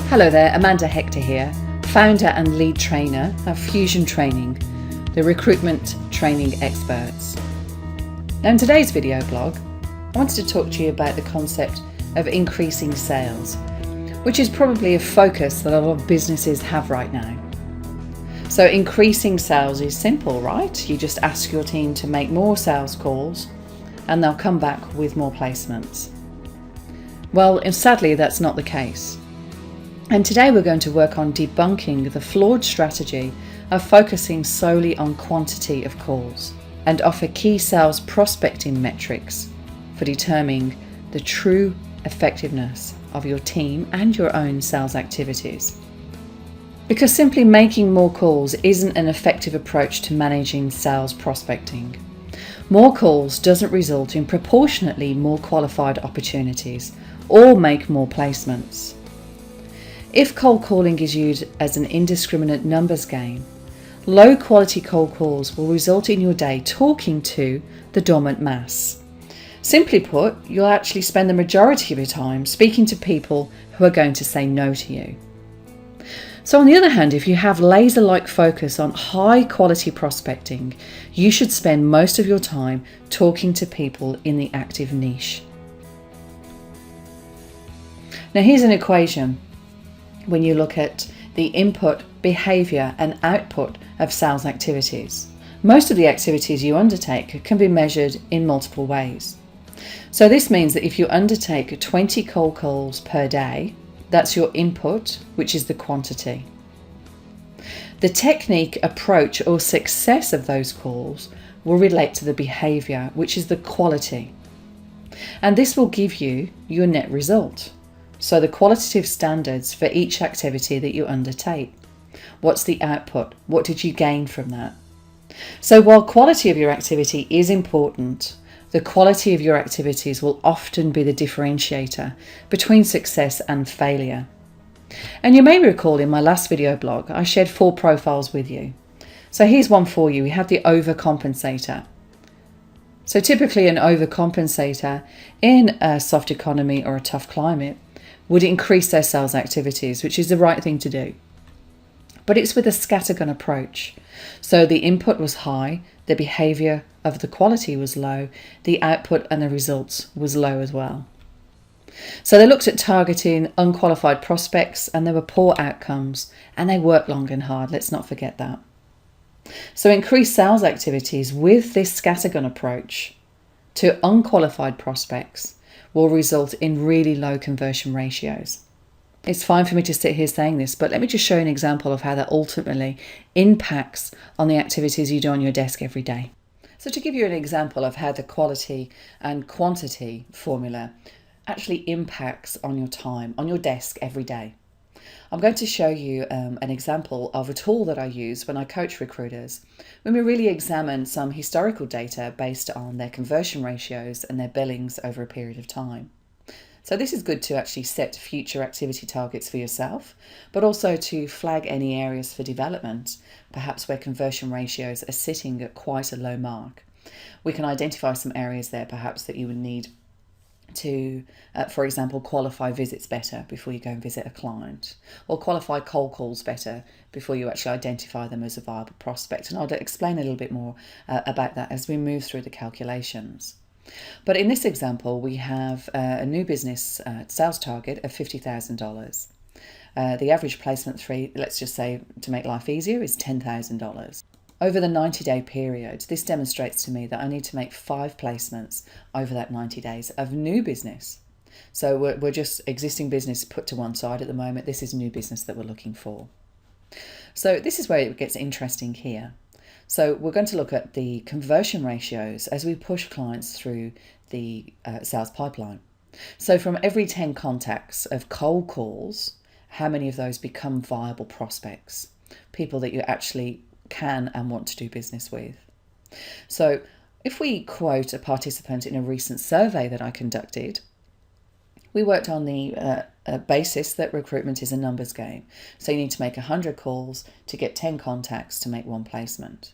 Hello there, Amanda Hector here, founder and lead trainer of Fusion Training, the recruitment training experts. Now in today's video blog, I wanted to talk to you about the concept of increasing sales, which is probably a focus that a lot of businesses have right now. So increasing sales is simple, right? You just ask your team to make more sales calls and they'll come back with more placements. Well, sadly, that's not the case. And today we're going to work on debunking the flawed strategy of focusing solely on quantity of calls and offer key sales prospecting metrics for determining the true effectiveness of your team and your own sales activities. Because simply making more calls isn't an effective approach to managing sales prospecting. More calls doesn't result in proportionately more qualified opportunities or make more placements. If cold calling is used as an indiscriminate numbers game, low quality cold calls will result in your day talking to the dormant mass. Simply put, you'll actually spend the majority of your time speaking to people who are going to say no to you. So on the other hand, if you have laser-like focus on high quality prospecting, you should spend most of your time talking to people in the active niche. Now here's an equation. When you look at the input, behaviour and output of sales activities. Most of the activities you undertake can be measured in multiple ways. So this means that if you undertake 20 cold calls per day, that's your input, which is the quantity. The technique, approach or success of those calls will relate to the behaviour, which is the quality. And this will give you your net result. So the qualitative standards for each activity that you undertake. What's the output? What did you gain from that? So while quality of your activity is important, the quality of your activities will often be the differentiator between success and failure. And you may recall in my last video blog, I shared 4 profiles with you. So here's one for you. We have the overcompensator. So typically an overcompensator in a soft economy or a tough climate would increase their sales activities, which is the right thing to do. But it's with a scattergun approach. So the input was high, the behaviour of the quality was low, the output and the results was low as well. So they looked at targeting unqualified prospects and there were poor outcomes and they worked long and hard, let's not forget that. So increased sales activities with this scattergun approach to unqualified prospects will result in really low conversion ratios. It's fine for me to sit here saying this, but let me just show you an example of how that ultimately impacts on the activities you do on your desk every day. So to give you an example of how the quality and quantity formula actually impacts on your time, on your desk every day. I'm going to show you an example of a tool that I use when I coach recruiters, when we really examine some historical data based on their conversion ratios and their billings over a period of time. So this is good to actually set future activity targets for yourself, but also to flag any areas for development, perhaps where conversion ratios are sitting at quite a low mark. We can identify some areas there perhaps that you would need to, for example, qualify visits better before you go and visit a client, or qualify cold calls better before you actually identify them as a viable prospect. And I'll explain a little bit more about that as we move through the calculations. But in this example, we have a new business sales target of $50,000. The average placement fee, let's just say to make life easier, is $10,000. Over the 90-day period, this demonstrates to me that I need to make 5 placements over that 90 days of new business. So we're just existing business put to one side at the moment. This is new business that we're looking for. So this is where it gets interesting here. So we're going to look at the conversion ratios as we push clients through the sales pipeline. So from every 10 contacts of cold calls, how many of those become viable prospects? People that you actually can and want to do business with. So if we quote a participant in a recent survey that I conducted, we worked on the basis that recruitment is a numbers game. So you need to make 100 calls to get 10 contacts to make 1 placement.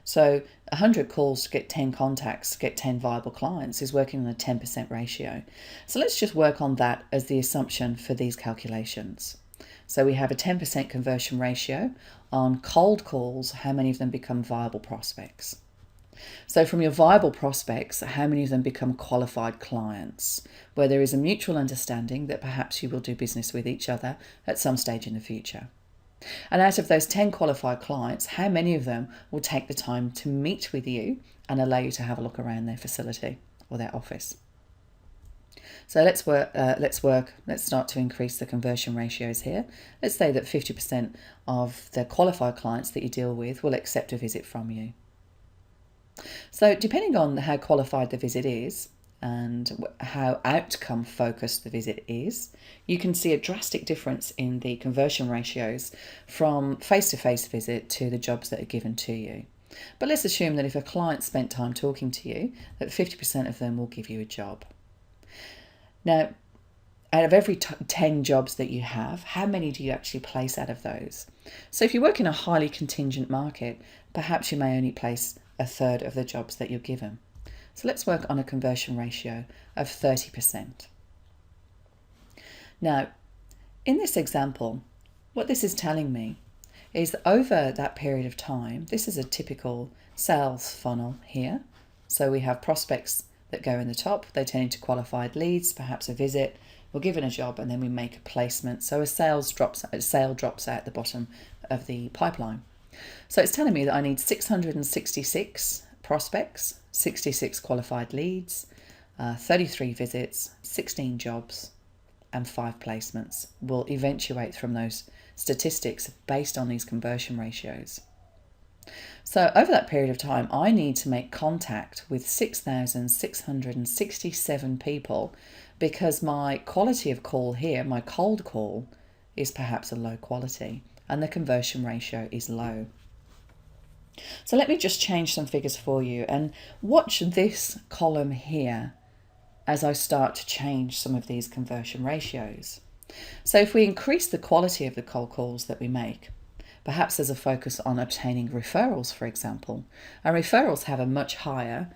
So 100 calls to get 10 contacts, to get 10 viable clients is working on a 10% ratio. So let's just work on that as the assumption for these calculations. So we have a 10% conversion ratio on cold calls. How many of them become viable prospects? So from your viable prospects, how many of them become qualified clients, where there is a mutual understanding that perhaps you will do business with each other at some stage in the future? And out of those 10 qualified clients, how many of them will take the time to meet with you and allow you to have a look around their facility or their office? So let's start to increase the conversion ratios here. Let's say that 50% of the qualified clients that you deal with will accept a visit from you. So depending on how qualified the visit is and how outcome focused the visit is, you can see a drastic difference in the conversion ratios from face-to-face visit to the jobs that are given to you. But let's assume that if a client spent time talking to you, that 50% of them will give you a job. Now, out of every 10 jobs that you have, how many do you actually place out of those? So if you work in a highly contingent market, perhaps you may only place a third of the jobs that you're given. So let's work on a conversion ratio of 30%. Now, in this example, what this is telling me is that over that period of time, this is a typical sales funnel here. So we have prospects that go in the top, they turn into qualified leads, perhaps a visit, we're given a job, and then we make a placement. So a sale drops out the bottom of the pipeline. So it's telling me that I need 666 prospects, 66 qualified leads, 33 visits, 16 jobs, and 5 placements will eventuate from those statistics based on these conversion ratios. So over that period of time, I need to make contact with 6,667 people because my quality of call here, my cold call, is perhaps a low quality and the conversion ratio is low. So let me just change some figures for you and watch this column here as I start to change some of these conversion ratios. So if we increase the quality of the cold calls that we make, perhaps there's a focus on obtaining referrals, for example, and referrals have a much higher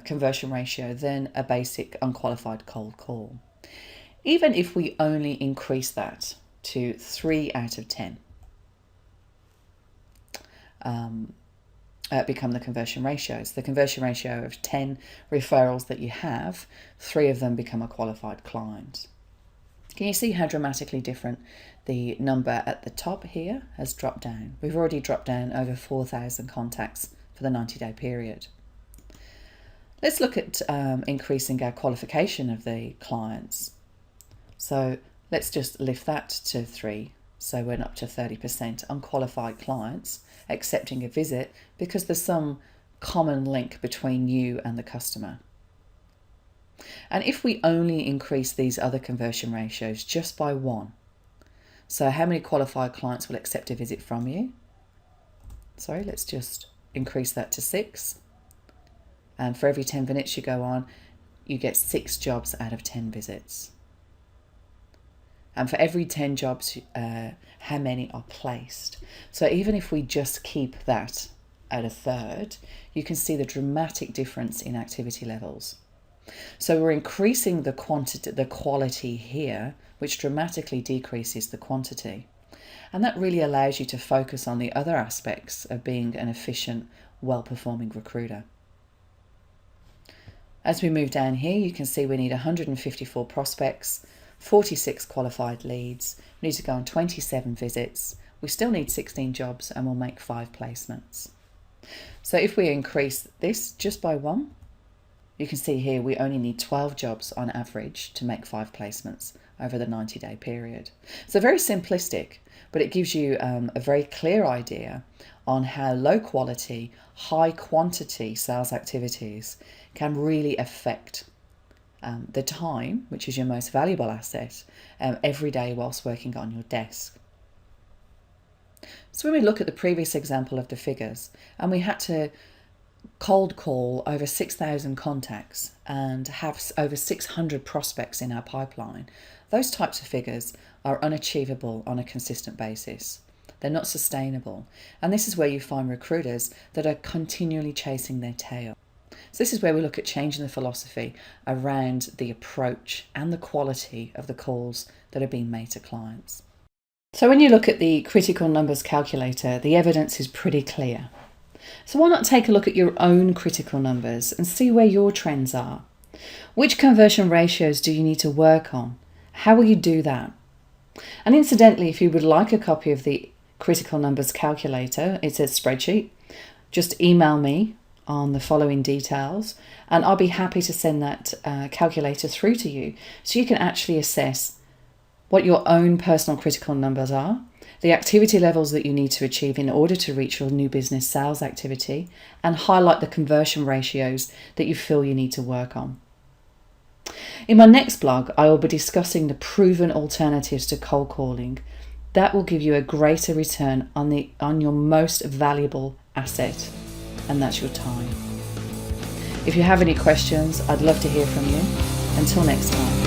conversion ratio than a basic unqualified cold call. Even if we only increase that to 3 out of 10, become the conversion ratios. The conversion ratio of 10 referrals that you have, 3 of them become a qualified client. Can you see how dramatically different the number at the top here has dropped down? We've already dropped down over 4,000 contacts for the 90-day period. Let's look at increasing our qualification of the clients. So let's just lift that to 3. So we're up to 30% unqualified clients accepting a visit because there's some common link between you and the customer. And if we only increase these other conversion ratios just by 1, so how many qualified clients will accept a visit from you? Sorry, let's just increase that to 6. And for every 10 minutes you go on, you get 6 jobs out of 10 visits. And for every 10 jobs, how many are placed? So even if we just keep that at a third, you can see the dramatic difference in activity levels. So we're increasing the quality here, which dramatically decreases the quantity. And that really allows you to focus on the other aspects of being an efficient, well-performing recruiter. As we move down here, you can see we need 154 prospects, 46 qualified leads, we need to go on 27 visits, we still need 16 jobs, and we'll make 5 placements. So if we increase this just by 1, you can see here we only need 12 jobs on average to make 5 placements over the 90-day period. So very simplistic, but it gives you a very clear idea on how low quality, high quantity sales activities can really affect the time, which is your most valuable asset, every day whilst working on your desk. So when we look at the previous example of the figures, and we had to cold call over 6,000 contacts and have over 600 prospects in our pipeline, those types of figures are unachievable on a consistent basis. They're not sustainable. And this is where you find recruiters that are continually chasing their tail. So this is where we look at changing the philosophy around the approach and the quality of the calls that are being made to clients. So when you look at the critical numbers calculator, the evidence is pretty clear. So why not take a look at your own critical numbers and see where your trends are? Which conversion ratios do you need to work on? How will you do that? And incidentally, if you would like a copy of the critical numbers calculator, it's a spreadsheet, just email me on the following details and I'll be happy to send that calculator through to you so you can actually assess what your own personal critical numbers are, the activity levels that you need to achieve in order to reach your new business sales activity, and highlight the conversion ratios that you feel you need to work on. In my next blog, I will be discussing the proven alternatives to cold calling that will give you a greater return on your most valuable asset, and that's your time. If you have any questions, I'd love to hear from you. Until next time.